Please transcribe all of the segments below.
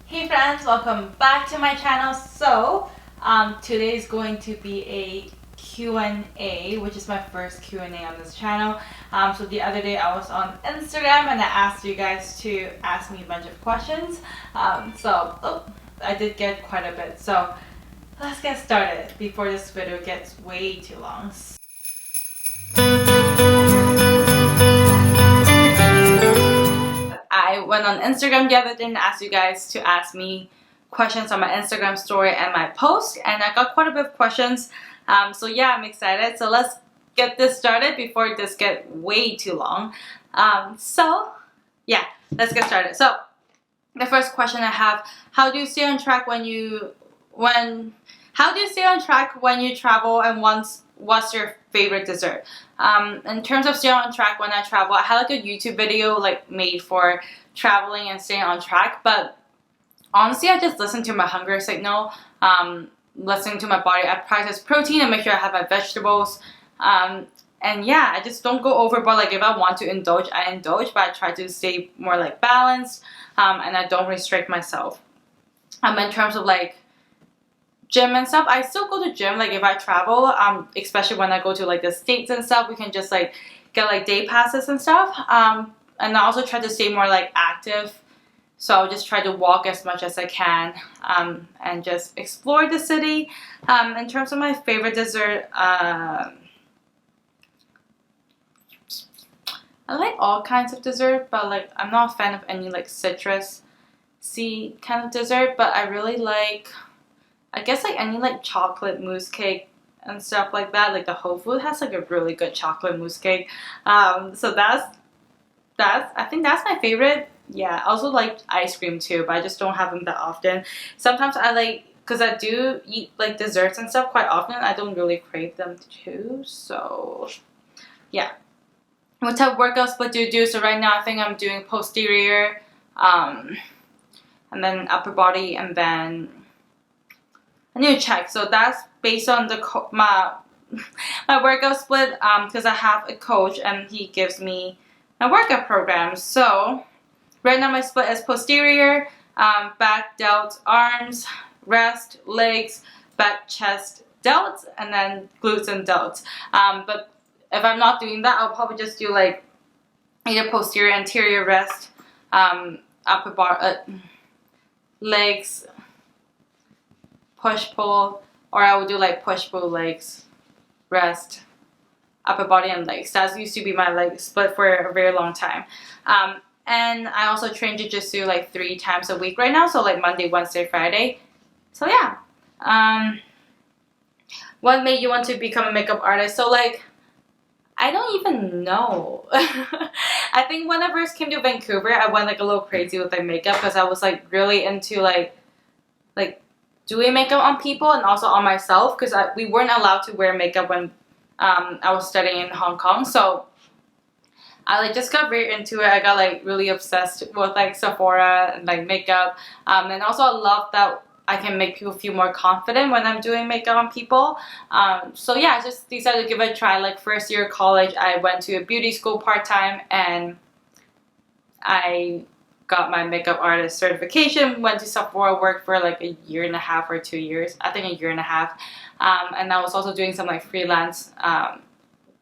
Hey friends, welcome back to my channel. So today is going to be a Q&A, which is my first Q&A on this channel. So the other day I was on Instagram and I asked you guys to ask me a bunch of questions. I did get quite a bit. So let's get started before this video gets way too long. I went on Instagram the other day and asked you guys to ask me questions on my Instagram story and my post, and I got quite a bit of questions. So yeah, I'm excited. So let's get this started before this gets way too long. So yeah, let's get started. So the first question I have: how do you stay on track when you travel, and what's your favorite dessert? In terms of staying on track when I travel, I had like a YouTube video like made for traveling and staying on track, but honestly I just listen to my hunger signal, listening to my body. I practice protein and make sure I have my vegetables, and yeah, I just don't go overboard. Like if I want to indulge, I indulge, but I try to stay more like balanced, and I don't restrict myself. In terms of like gym and stuff, I still go to gym like if I travel, especially when I go to like the States and stuff. We can just like get like day passes and stuff, and I also try to stay more like active, so I'll just try to walk as much as I can, and just explore the city. In terms of my favorite dessert, I like all kinds of dessert, but like I'm not a fan of any like citrusy kind of dessert, but I really like, I guess like any like chocolate mousse cake and stuff like that. Like the Whole Food has like a really good chocolate mousse cake. So that's I think that's my favorite. Yeah, I also like ice cream too, but I just don't have them that often. Sometimes I like, because I do eat like desserts and stuff quite often, I don't really crave them too. So yeah. What type of workout split do you do? So right now I think I'm doing posterior, and then upper body, and then I need to check. So that's based on my workout split, because I have a coach and he gives me my workout program. So right now my split is posterior, back, delts, arms, rest, legs, back, chest, delts, and then glutes and delts. But if I'm not doing that, I'll probably just do like either posterior, anterior, rest, upper bar, legs, push pull, or I would do like push pull, legs, rest, upper body, and legs. That used to be my like split for a very long time. And I also train jiu-jitsu like 3 times a week right now, so like Monday, Wednesday, Friday. So yeah. What made you want to become a makeup artist? So like, I don't even know. I think when I first came to Vancouver, I went like a little crazy with like makeup, because I was like really into like doing makeup on people and also on myself, because we weren't allowed to wear makeup when I was studying in Hong Kong. So I like just got very into it. I got like really obsessed with like Sephora and like makeup, and also I love that I can make people feel more confident when I'm doing makeup on people. So yeah, I just decided to give it a try. Like first year of college, I went to a beauty school part-time, and I got my makeup artist certification, went to Sephora, worked for like a year and a half or 2 years. I think a year and a half. And I was also doing some like freelance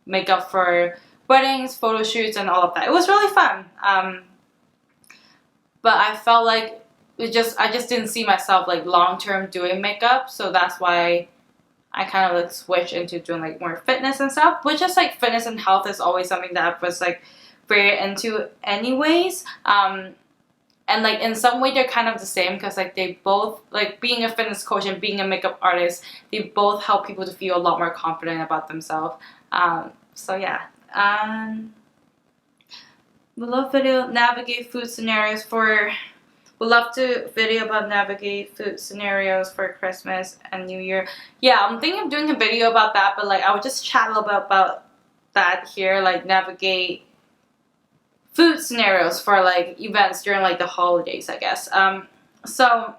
makeup for weddings, photo shoots, and all of that. It was really fun. But I felt like I just didn't see myself like long term doing makeup, so that's why I kind of like switched into doing like more fitness and stuff, which is like fitness and health is always something that I was like very into anyways. And like in some way they're kind of the same, because like they both, like being a fitness coach and being a makeup artist, they both help people to feel a lot more confident about themselves. So yeah. Would love to navigate food scenarios for Christmas and New Year. Yeah, I'm thinking of doing a video about that, but like I would just chat a little bit about that here, like navigate food scenarios for like events during like the holidays, I guess. So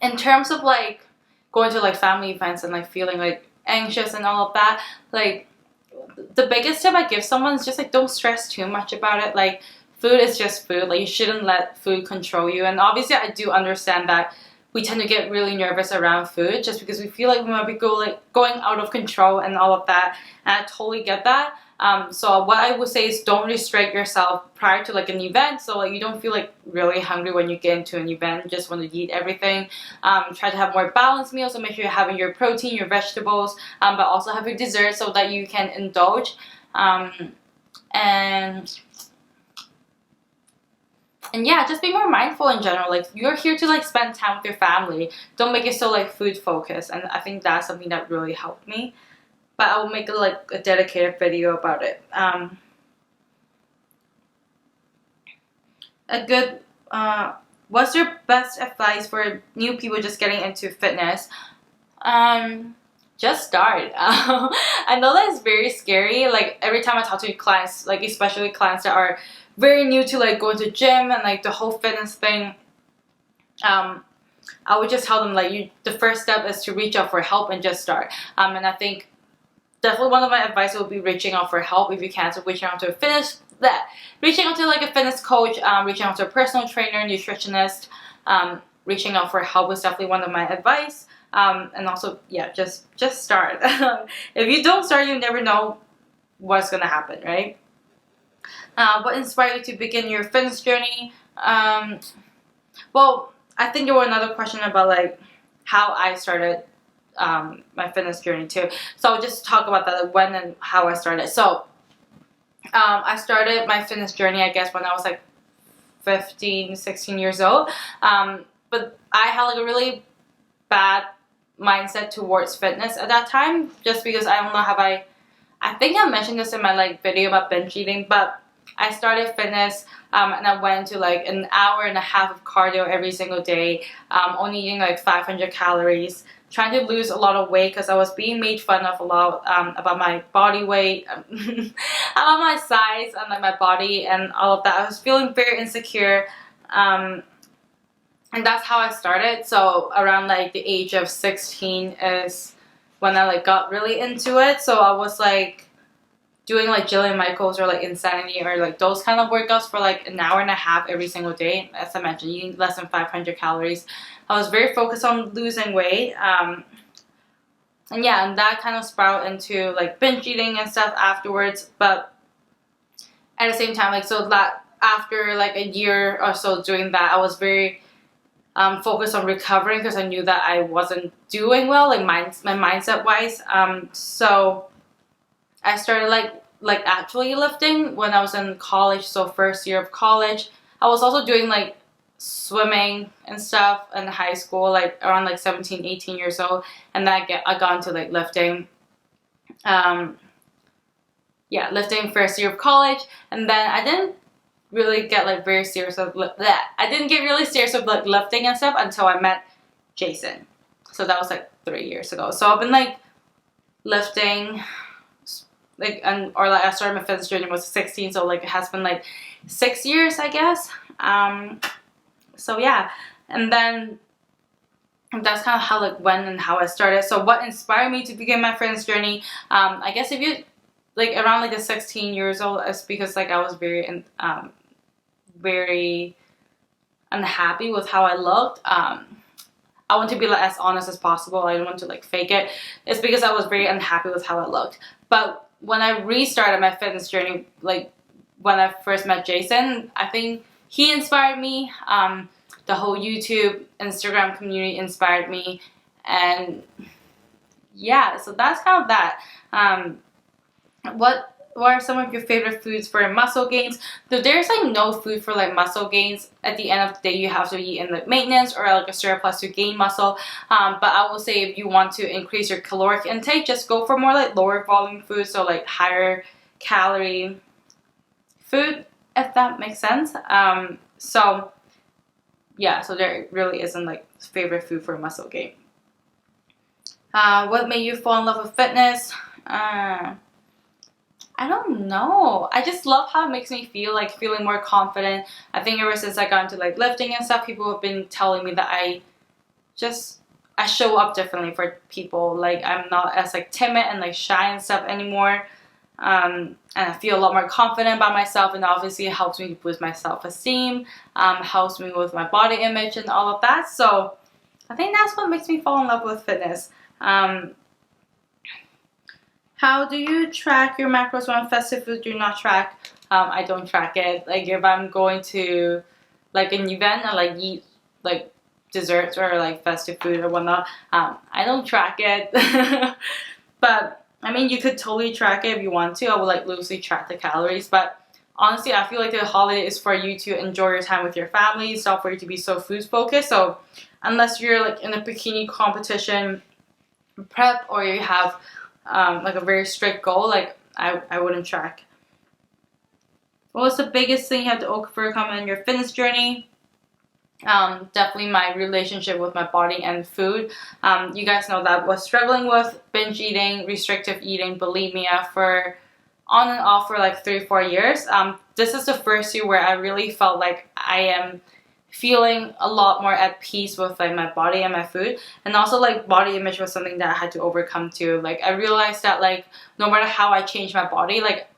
in terms of like going to like family events and like feeling like anxious and all of that, like the biggest tip I give someone is just like don't stress too much about it. Like food is just food. Like, you shouldn't let food control you. And obviously I do understand that we tend to get really nervous around food just because we feel like we might be going out of control and all of that. And I totally get that. So what I would say is don't restrict yourself prior to like an event, so like you don't feel like really hungry when you get into an event. You just want to eat everything. Try to have more balanced meals, so make sure you're having your protein, your vegetables, but also have your dessert so that you can indulge. And yeah, just be more mindful in general. Like, you're here to like spend time with your family. Don't make it so like food focused. And I think that's something that really helped me. But I will make a dedicated video about it. What's your best advice for new people just getting into fitness? Just start. I know that it's very scary. Like, every time I talk to clients, like especially clients that are very new to like going to gym and like the whole fitness thing, I would just tell them like the first step is to reach out for help and just start. And I think definitely one of my advice will be reaching out for help if you can. So reaching out to reaching out to like a fitness coach, reaching out to a personal trainer, nutritionist, reaching out for help is definitely one of my advice. And also, yeah, just start. If you don't start, you never know what's gonna happen, right? What inspired you to begin your fitness journey? Well, I think there was another question about like how I started my fitness journey too. So I'll just talk about that, like when and how I started. So I started my fitness journey, I guess, when I was like 15, 16 years old. But I had like a really bad mindset towards fitness at that time, just because I don't know how I think I mentioned this in my like video about binge eating, but I started fitness and I went to like an hour and a half of cardio every single day, only eating like 500 calories, trying to lose a lot of weight because I was being made fun of a lot about my body weight, about my size and like my body and all of that. I was feeling very insecure, and that's how I started. So around like the age of 16 is when I like got really into it. So I was like doing like Jillian Michaels or like Insanity or like those kind of workouts for like an hour and a half every single day. As I mentioned, eating less than 500 calories. I was very focused on losing weight. And yeah, and that kind of spiraled into like binge eating and stuff afterwards. But at the same time, like, so that after like a year or so doing that, I was very focused on recovering because I knew that I wasn't doing well, like my mindset wise. So I started like actually lifting when I was in college, so first year of college. I was also doing like swimming and stuff in high school, like around like 17, 18 years old, and then I got into like lifting. Yeah, lifting first year of college, and then I didn't really get like very serious of that. I didn't get really serious with like lifting and stuff until I met Jason. So that was like 3 years ago. So I've been like lifting, like, or like I started my fitness journey when I was 16, so like it has been like 6 years, I guess. So yeah, and then that's kind of how like when and how I started. So what inspired me to begin my fitness journey? I guess if you like around like the 16 years old, it's because like I was very very unhappy with how I looked. I want to be like as honest as possible. I didn't want to like fake it. It's because I was very unhappy with how I looked. But when I restarted my fitness journey, like when I first met Jason, I think he inspired me. The whole YouTube, Instagram community inspired me. And yeah, so that's kind of that. What are some of your favorite foods for muscle gains? So there's like no food for like muscle gains. At the end of the day, you have to eat in like maintenance or like a surplus to gain muscle. But I will say if you want to increase your caloric intake, just go for more like lower volume food, so like higher calorie food, if that makes sense. So yeah, so there really isn't like favorite food for muscle gain. What made you fall in love with fitness? I don't know. I just love how it makes me feel, like feeling more confident. I think ever since I got into like lifting and stuff, people have been telling me that I show up differently for people. Like I'm not as like timid and like shy and stuff anymore. and I feel a lot more confident about myself, and obviously it helps me with my self-esteem, helps me with my body image and all of that. So I think that's what makes me fall in love with fitness. How do you track your macros when festive food do not track? I don't track it. Like if I'm going to like an event and like eat like desserts or like festive food or whatnot, I don't track it. But I mean, you could totally track it if you want to. I would like loosely track the calories, but honestly, I feel like the holiday is for you to enjoy your time with your family. It's not for you to be so food focused. So unless you're like in a bikini competition prep or you have like a very strict goal, like I wouldn't track. What was the biggest thing you had to overcome in your fitness journey? Definitely my relationship with my body and food. You guys know that I was struggling with binge eating, restrictive eating, bulimia for on and off for like 3-4 years. This is the first year where I really felt like I am feeling a lot more at peace with like my body and my food, and also like body image was something that I had to overcome too. Like I realized that like no matter how I change my body, like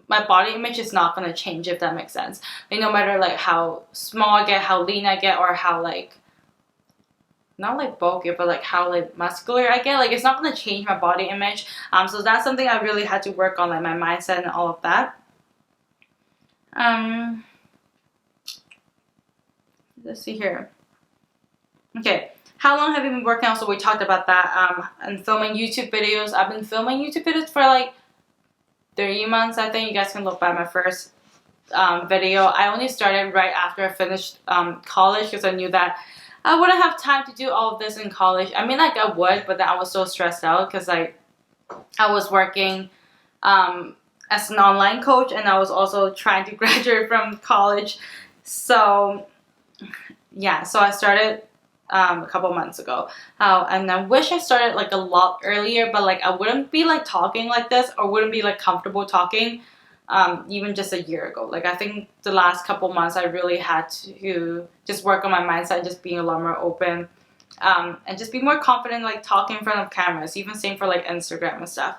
my body image is not going to change, if that makes sense. Like no matter like how small I get, how lean I get, or how like not like bulky, but like how like muscular I get, like it's not going to change my body image. So that's something I really had to work on, like my mindset and all of that. Let's see here. Okay, how long have you been working out? So we talked about that. And filming YouTube videos. I've been filming YouTube videos for like 3 months, I think. You guys can look back my first video. I only started right after I finished college because I knew that I wouldn't have time to do all of this in college. I mean, like I would, but then I was so stressed out because like I was working as an online coach, and I was also trying to graduate from college. So yeah, so I started a couple months ago, and I wish I started like a lot earlier, but like I wouldn't be like talking like this, or wouldn't be like comfortable talking even just a year ago. Like I think the last couple months I really had to just work on my mindset, just being a lot more open, and just be more confident like talking in front of cameras, even same for like Instagram and stuff.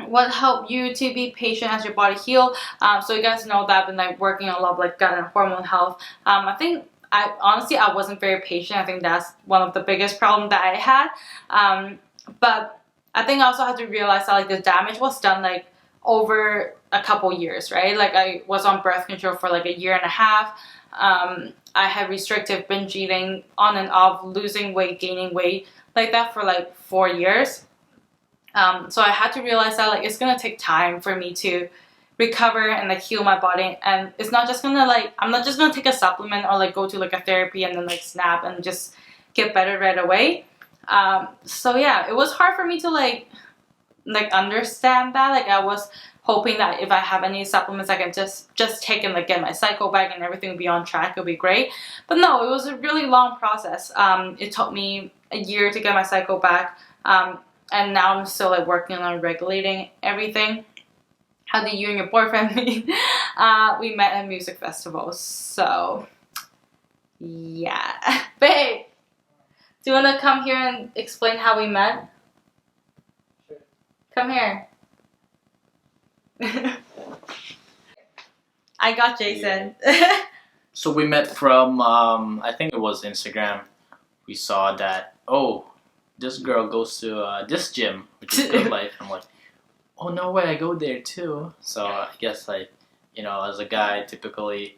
What helped you to be patient as your body healed? So you guys know that I've been like working on a lot of like gut and hormone health. I think I wasn't very patient. I think that's one of the biggest problems that I had. But I think I also had to realize that like the damage was done like over a couple years, right? Like I was on birth control for like a year and a half. I had restrictive binge eating on and off, losing weight, gaining weight, like that for like 4 years. So I had to realize that like it's gonna take time for me to recover and like heal my body, and it's not just gonna like I'm not just gonna take a supplement or like go to like a therapy and then like snap and just get better right away. So yeah, it was hard for me to like understand that. Like I was hoping that if I have any supplements I can just take and like get my cycle back and everything will be on track, it'll be great. But no, it was a really long process. It took me a year to get my cycle back. And now I'm still like working on regulating everything. How did you and your boyfriend meet? We met at music festivals. So yeah. Babe, do you want to come here and explain how we met? Sure. Come here. I got Jason. So we met from, I think it was Instagram. We saw that, oh, this girl goes to this gym, which is Good Life. I'm like, oh, no way, I go there too. So I guess like, as a guy, typically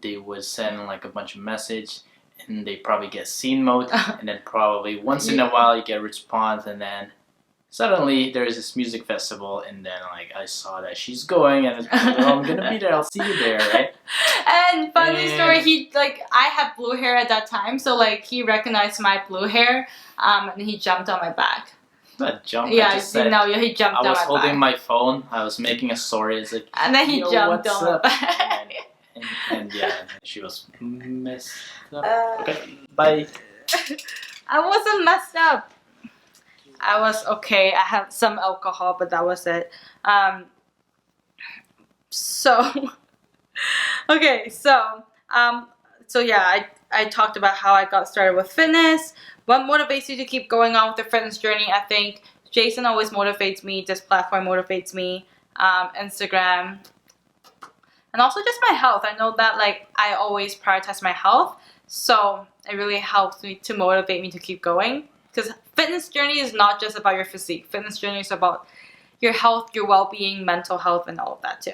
they would send like a bunch of message, and they probably get scene mode, and then probably once in a while you get a response, and then suddenly there's this music festival, and then like I saw that she's going, and it's like, oh, I'm gonna be there, I'll see you there, right? And funny story, I had blue hair at that time, so like he recognized my blue hair, and he jumped on my back. Not jump. Yeah, I just said, he jumped on my back. I was holding my phone. I was making a story. It's like, and then he jumped on my back. And yeah, she was messed up. Okay, bye. I wasn't messed up. I was okay. I had some alcohol, but that was it. Okay, so yeah, I talked about how I got started with fitness. What motivates you to keep going on with the fitness journey? I think Jason always motivates me. This platform motivates me. Instagram. And also just my health. I know that like I always prioritize my health. So it really helps me to motivate me to keep going. Because fitness journey is not just about your physique. Fitness journey is about your health, your well-being, mental health, and all of that too.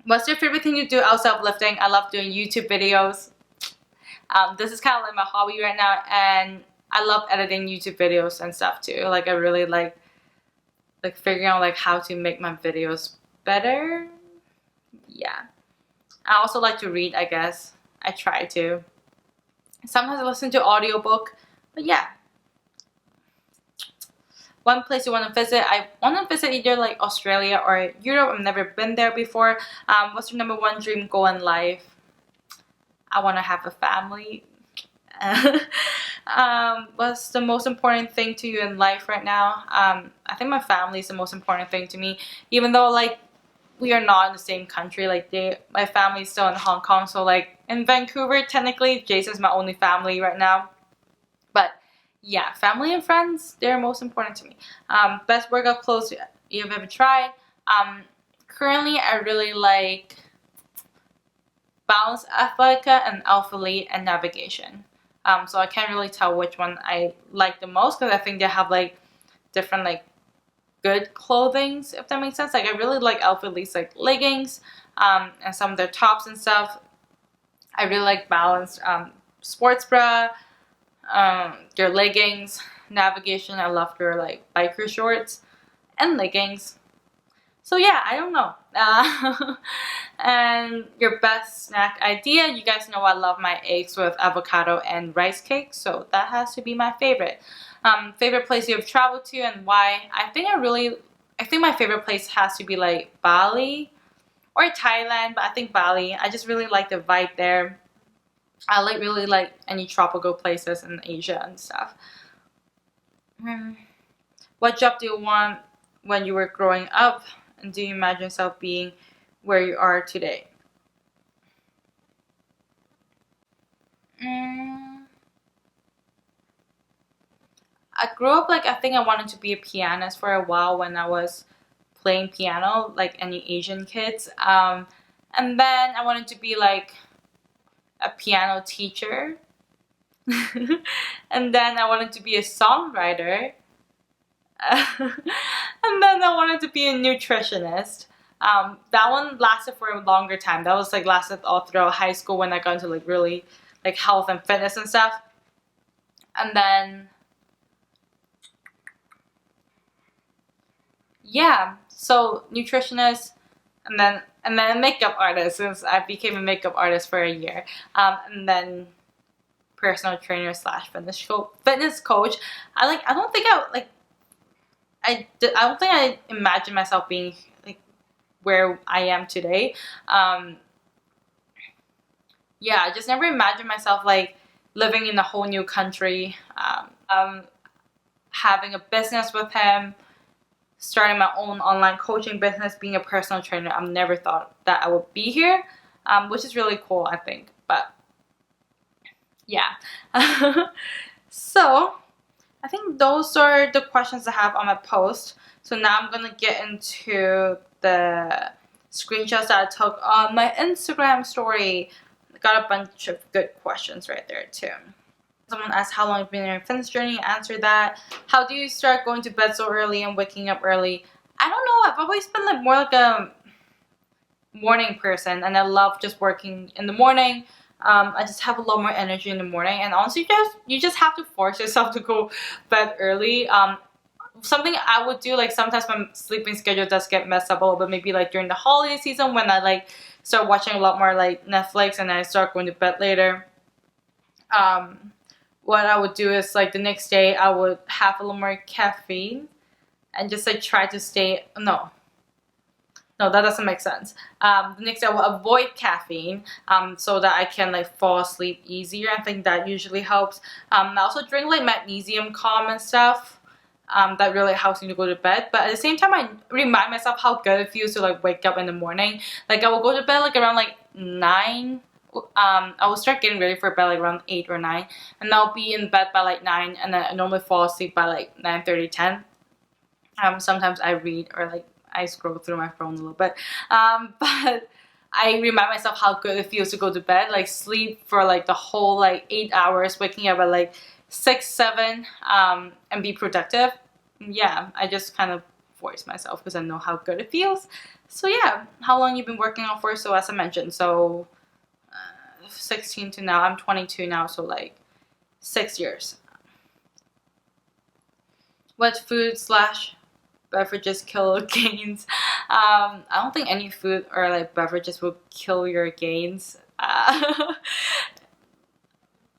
What's your favorite thing you do outside of lifting? I love doing YouTube videos. This is kind of like my hobby right now, and I love editing YouTube videos and stuff too. Like I really like figuring out like how to make my videos better. Yeah. I also like to read, I guess. I try to. Sometimes I listen to audiobook, but yeah. One place you want to visit? I want to visit either like Australia or Europe. I've never been there before. What's your number one dream goal in life? I want to have a family. What's the most important thing to you in life right now? I think my family is the most important thing to me. Even though like we are not in the same country, like my family is still in Hong Kong. So like in Vancouver, technically, Jason's my only family right now. But yeah, family and friends, they're most important to me. Best workout clothes you've ever tried? Currently, I really like Balance Athletica and Alpha Elite and Navigation. So I can't really tell which one I like the most because I think they have like different like good clothings, if that makes sense. Like I really like Alpha Elite's like leggings and some of their tops and stuff. I really like Balance sports bra, their leggings, Navigation. I love their like biker shorts and leggings. So yeah, I don't know. And your best snack idea? You guys know I love my eggs with avocado and rice cake, so that has to be my favorite. Favorite place you've traveled to and why? I think my favorite place has to be like Bali or Thailand, but I think Bali. I just really like the vibe there. I really like any tropical places in Asia and stuff. What job do you want when you were growing up? And do you imagine yourself being where you are today? I grew up like I think I wanted to be a pianist for a while when I was playing piano, like any Asian kids. And then I wanted to be like a piano teacher. And then I wanted to be a songwriter. And then I wanted to be a nutritionist. That one lasted for a longer time. That was like lasted all throughout high school when I got into like really like health and fitness and stuff. And then yeah, so nutritionist, and then makeup artist since I became a makeup artist for a year, and then personal trainer slash fitness coach. I don't think I imagine myself being like where I am today. Yeah, I just never imagined myself like living in a whole new country, having a business with him, starting my own online coaching business, being a personal trainer. I've never thought that I would be here, which is really cool, I think. But yeah. So I think those are the questions I have on my post. So now I'm gonna get into the screenshots that I took on my Instagram story. I got a bunch of good questions right there too. Someone asked how long you've been in your fitness journey. Answer that. How do you start going to bed so early and waking up early? I don't know. I've always been like more like a morning person, and I love just working in the morning. I just have a lot more energy in the morning, and honestly, you just have to force yourself to go bed early. Something I would do, like sometimes my sleeping schedule does get messed up a little bit, maybe like during the holiday season when I like start watching a lot more like Netflix and I start going to bed later. What I would do is like the next day I would have a little more caffeine and just like try to stay, no, that doesn't make sense. The next day I will avoid caffeine so that I can like fall asleep easier. I think that usually helps. I also drink like magnesium calm and stuff. That really helps me to go to bed. But at the same time, I remind myself how good it feels to like wake up in the morning. Like I will go to bed like around like 9. I will start getting ready for bed like around 8 or 9, and I'll be in bed by like 9, and then I normally fall asleep by like 9:30, 10. Sometimes I read or like I scroll through my phone a little bit. But I remind myself how good it feels to go to bed, like sleep for like the whole like 8 hours, waking up at like 6, 7, and be productive. Yeah, I just kind of force myself because I know how good it feels. So yeah, how long you been working out for? So as I mentioned, so 16 to now, I'm 22 now, so like 6 years. What food slash beverages kill gains? I don't think any food or like beverages will kill your gains.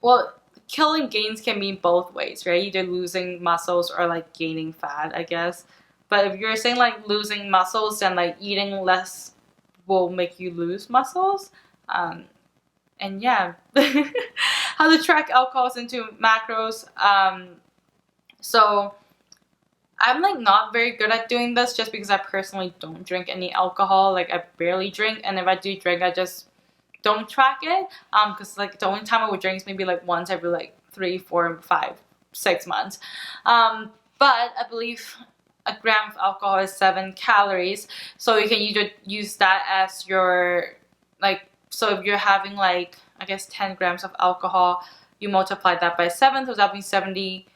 Well, killing gains can mean both ways, right? Either losing muscles or like gaining fat, I guess. But if you're saying like losing muscles, then like eating less will make you lose muscles. Um, and yeah, how to track alcohols into macros. So I'm like not very good at doing this just because I personally don't drink any alcohol. Like I barely drink, and if I do drink, I just don't track it. Because like the only time I would drink is maybe like once every like 3, 4, 5, 6 months. But I believe a gram of alcohol is 7 calories, so you can either use that as your like. So if you're having like I guess 10 grams of alcohol, you multiply that by 7, so that means 70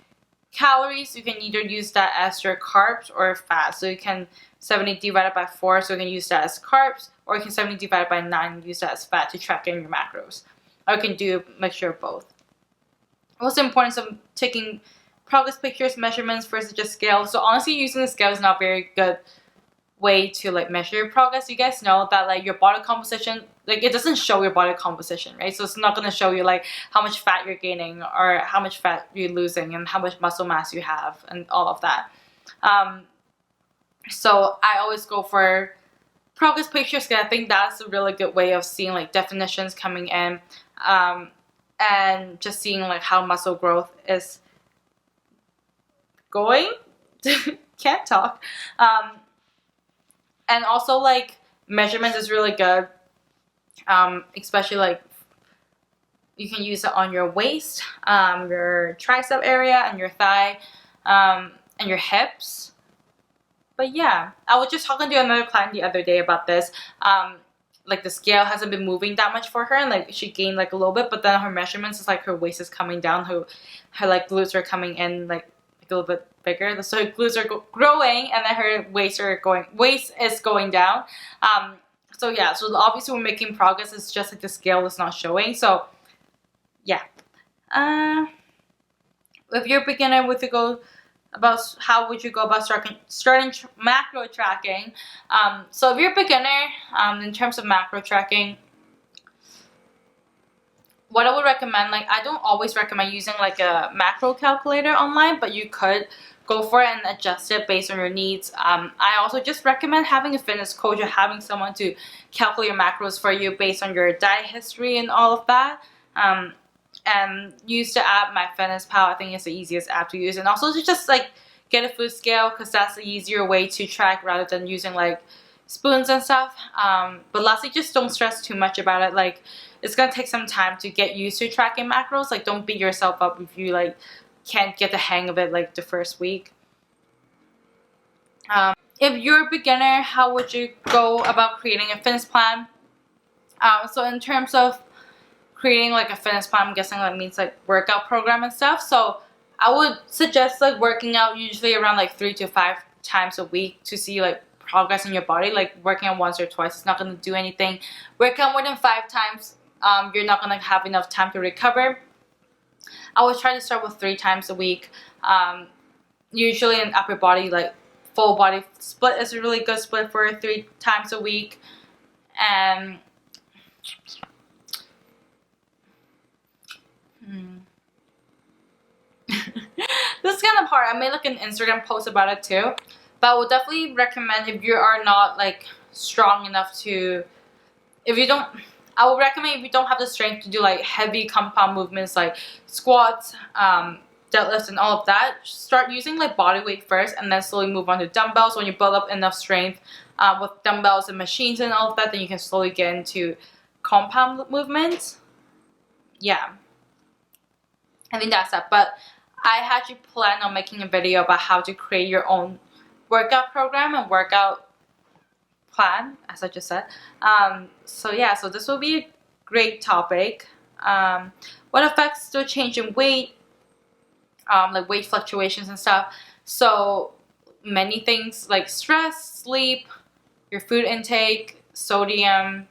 calories. You can either use that as your carbs or fat. So you can 70 divided by 4, so you can use that as carbs, or you can 70 divided by 9 and use that as fat to track in your macros. Or you can do a mixture of both. What's the importance of taking progress pictures, measurements versus just scale? So honestly, using the scale is not very good way to like measure your progress. You guys know that like your body composition, like it doesn't show your body composition, right? So it's not going to show you like how much fat you're gaining or how much fat you're losing and how much muscle mass you have and all of that. So I always go for progress pictures because I think that's a really good way of seeing like definitions coming in, and just seeing like how muscle growth is going. Can't talk. And also like measurements is really good, especially like you can use it on your waist, your tricep area, and your thigh, and your hips. But yeah, I was just talking to another client the other day about this. Like the scale hasn't been moving that much for her, and like she gained like a little bit, but then her measurements is like her waist is coming down, her like glutes are coming in like a little bit bigger. So her glutes are growing, and then her waist is going down. So yeah, so obviously we're making progress. It's just like the scale is not showing. So yeah, if you're a beginner with the goal about how would you go about starting macro tracking. So if you're a beginner, in terms of macro tracking, what I would recommend, like I don't always recommend using like a macro calculator online, but you could go for it and adjust it based on your needs. I also just recommend having a fitness coach or having someone to calculate your macros for you based on your diet history and all of that. And use the app MyFitnessPal. I think it's the easiest app to use, and also to just like get a food scale because that's the easier way to track rather than using like spoons and stuff. But lastly, just don't stress too much about it. Like it's gonna take some time to get used to tracking macros. Like don't beat yourself up if you like can't get the hang of it like the first week. If you're a beginner, how would you go about creating a fitness plan? So in terms of creating like a fitness plan, I'm guessing that means like workout program and stuff. So I would suggest like working out usually around like 3 to 5 times a week to see like progress in your body. Like working out once or twice is not going to do anything. Work out more than 5 times, you're not going to have enough time to recover. I would try to start with 3 times a week. Usually an upper body, like full body split is a really good split for 3 times a week. And this is kind of hard. I made like an Instagram post about it too, but I would definitely recommend if you are not like strong enough to, if you don't, I would recommend if you don't have the strength to do like heavy compound movements like squats, deadlifts and all of that, start using like body weight first and then slowly move on to dumbbells. When you build up enough strength with dumbbells and machines and all of that, then you can slowly get into compound movements. Yeah, I think that's that. But I actually plan on making a video about how to create your own workout program and workout plan, as I just said. So yeah, so this will be a great topic. What affects the change in weight, like weight fluctuations and stuff. So many things like stress, sleep, your food intake, sodium,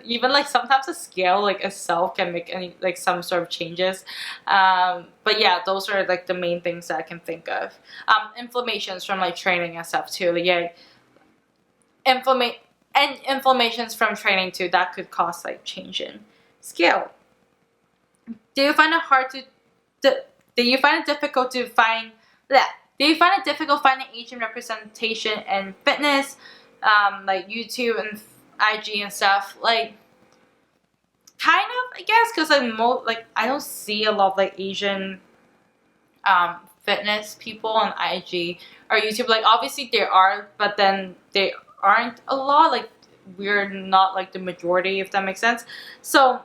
even like sometimes a scale like itself can make any like some sort of changes. But yeah, those are like the main things that I can think of. Inflammations from like training and stuff too. Like, yeah, inflammations from training too, that could cause like change in scale. Do you find it hard to do you find it difficult to find that? Do you find it difficult finding Asian representation in fitness, like YouTube and IG and stuff? Like, kind of, I guess, because like I don't see a lot of like Asian fitness people on IG or YouTube. Like, obviously there are, but then they aren't a lot. Like, we're not like the majority, if that makes sense. So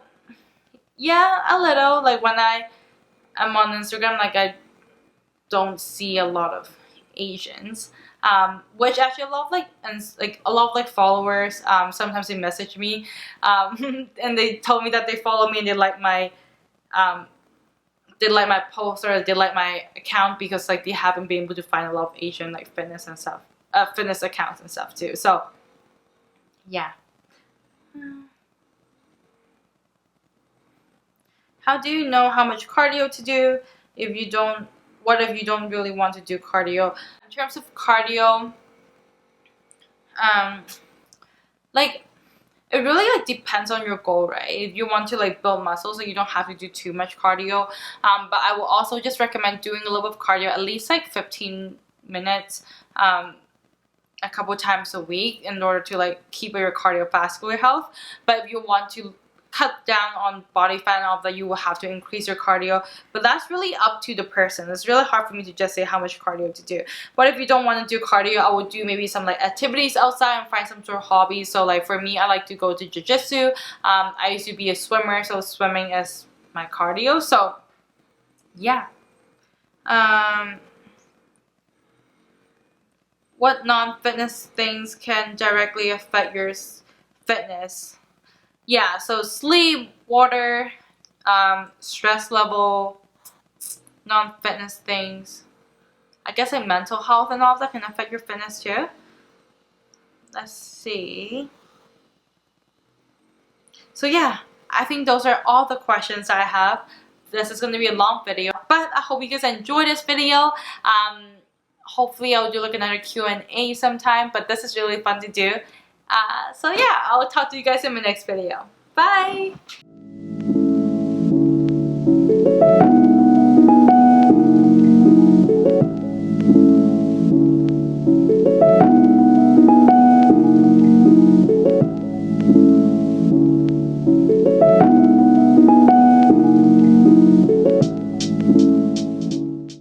yeah, a little. Like when I'm on Instagram, like I don't see a lot of Asians. Which actually a lot of like a lot of like followers. Sometimes they message me, and they told me that they follow me and they like my post or they like my account because like they haven't been able to find a lot of Asian like fitness and stuff, fitness accounts and stuff too. So yeah. How do you know how much cardio to do if you don't? What if you don't really want to do cardio? In terms of cardio, like it really like depends on your goal, right? If you want to like build muscles, like you don't have to do too much cardio. But I will also just recommend doing a little bit of cardio, at least like 15 minutes, a couple times a week in order to like keep your cardiovascular health. But if you want to cut down on body fat and all that, you will have to increase your cardio. But that's really up to the person. It's really hard for me to just say how much cardio to do. But if you don't want to do cardio, I would do maybe some like activities outside and find some sort of hobby. So like for me, I like to go to jiu-jitsu. I used to be a swimmer, so swimming is my cardio. So yeah. What non-fitness things can directly affect your fitness? Yeah, so sleep, water, stress level, non-fitness things. I guess like mental health and all that can affect your fitness too. Let's see. So yeah, I think those are all the questions I have. This is going to be a long video, but I hope you guys enjoyed this video. Hopefully I'll do like another Q&A sometime, but this is really fun to do. So yeah, I'll talk to you guys in my next video. Bye!